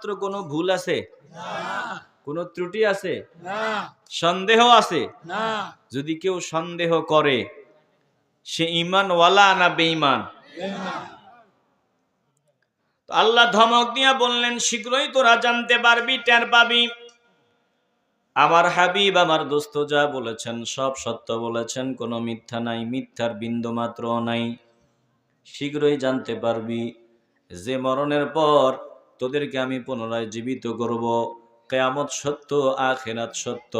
মাত্র কোনো ভুল আছে? কোনো ত্রুটি আছে? সন্দেহ আছে? যদি কেউ সন্দেহ করে সে ঈমানওয়ালা না বেঈমান? তো আল্লাহ ধমক দিয়া বললেন, শীঘ্রই তোরা জানতে পারবি, টের পাবি। আমার হাবিব, আমার দোস্ত যা বলেছেন সব সত্য বলেছেন, কোনো মিথ্যা নাই, মিথ্যার বিন্দু মাত্র নাই। শীঘ্রই জানতে পারবি যে মরণের পর তোদেরকে আমি পুনরায় জীবিত করব। কিয়ামত সত্য, আখিরাত সত্য,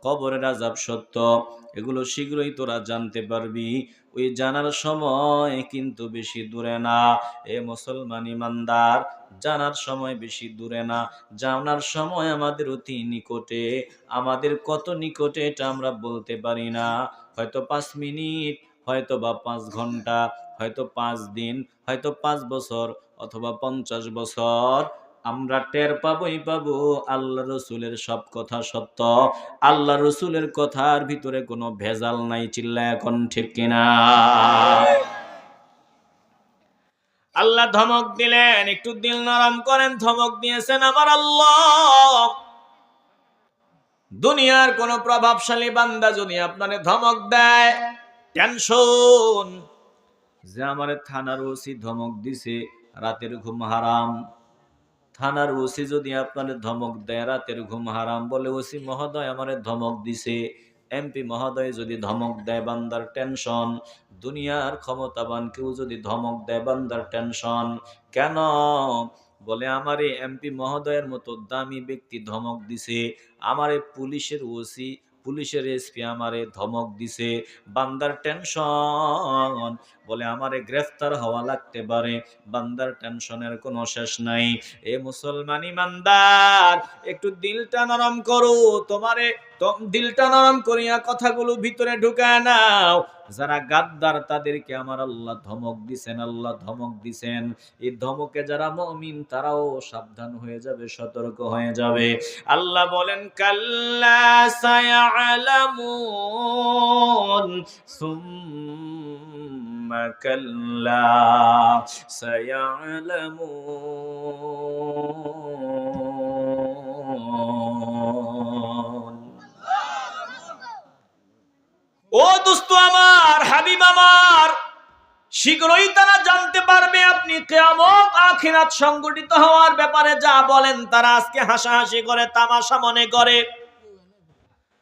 কবরের আযাব সত্য, এগুলো শীঘ্রই তোরা জানতে পারবি। ওই জানার সময় কিন্তু বেশি দূরে না। এ মুসলমান ইমানদার, জানার সময় বেশি দূরে না, জানার সময় আমাদের অতি নিকটে। আমাদের কত নিকটে এটা আমরা বলতে পারি না। হয়তো 5 মিনিট, হয়তো বা 5 ঘন্টা, হয়তো 5 দিন, হয়তো 5 বছর, অথবা 50 বছর। আমরা টের পাবোই পাবো আল্লাহ রসুলের সব কথা সত্য, আল্লাহ রসুলের কথার ভিতরে কোনো ভেজাল নাই। চিল্লায় এখন ঠিক কিনা? আল্লাহ ধমক দিলেন, একটু দিল নরম করেন। ধমক দিয়েছেন আমার আল্লাহ। দুনিয়ার কোন প্রভাবশালী বান্দা যদি আপনারে ধমক দেয়, টেনশন যে আমার থানার ওসি ধমক দিছে, রাতের ঘুম হারাম। থানার ওসি যদি আপনার ধমক দেয়, রাতের ঘুম হারাম। বলে ওসি মহোদয় আমারে ধমক দিছে। এমপি মহোদয় যদি ধমক দেয়, বান্দার টেনশন। দুনিয়ার ক্ষমতাবান কেউ যদি ধমক দেয়, বান্দার টেনশন। কেন? বলে আমারে এমপি মহোদয়ের মতো দামি ব্যক্তি ধমক দিছে, আমারে পুলিশের ওসি, পুলিশের এসপি আমারে ধমক দিছে, বান্দার টেনশন। বলে আমারে গ্রেফতার হওয়া লাগতে পারে, বান্দার টেনশনের কোনো শেষ নাই। এ মুসলমান ইমানদার, একটু দিলটা নরম করো। তোমারে দিলটা নরম করিয়া কথাগুলো ভিতরে ঢুকায় নাও। যারা গাদ্দার তাদেরকে আমার আল্লাহ ধমক দিছেন, আল্লাহ ধমক দিছেন। এই ধমকে যারা মুমিন তারাও সাবধান হয়ে যাবে, সতর্ক হয়ে যাবে। আল্লাহ বলেন, কাল্লা সায়ালামুন সুম্মা কাল্লা সায়ালামুন। ও দোস্ত আমার, হাবিব আমার, শীঘ্রই তারা জানতে পারবে আপনি কিয়ামত আখিরাত সংঘটিত হওয়ার ব্যাপারে যা বলেন তারা আজকে হাসাহাসি করে, তামাশা মনে করে।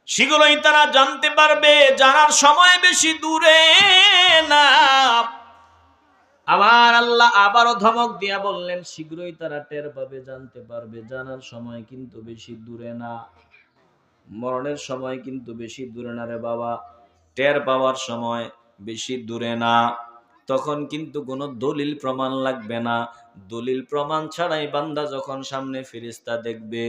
শীঘ্রই তারা জানতে পারবে, জানার সময় বেশি দূরে না। আমার আল্লাহ আবারও ধমক দিয়া বললেন, শীঘ্রই তারা টের পাবে, জানতে পারবে, জানার সময় কিন্তু বেশি দূরে না। মরণের সময় কিন্তু বেশি দূরে না রে বাবা, টের পাওয়ার সময় বেশি দূরে না। তখন কিন্তু কোনো দলিল প্রমাণ লাগবে না। দলিল প্রমাণ ছাড়াই বান্দা যখন সামনে ফেরেশতা দেখবে,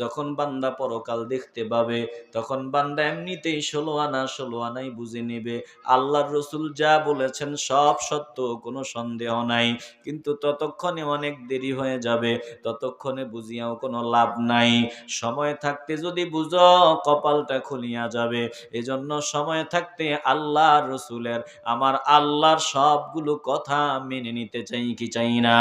যখন বান্দা পরকাল দেখতে পাবে, তখন বান্দা এমনিতেই 16 আনা 16 আনাই বুঝে নেবে আল্লাহর রসুল যা বলেছেন সব সত্য, কোনো সন্দেহ নাই। কিন্তু ততক্ষণে অনেক দেরি হয়ে যাবে, ততক্ষণে বুঝিয়াও কোনো লাভ নাই। সময় থাকতে যদি বুঝো, কপালটা খুলিয়া যাবে। এজন্য সময় থাকতে আল্লাহ রসুলের, আমার আল্লাহর সবগুলো কথা মেনে নিতে চাই কি চাই না?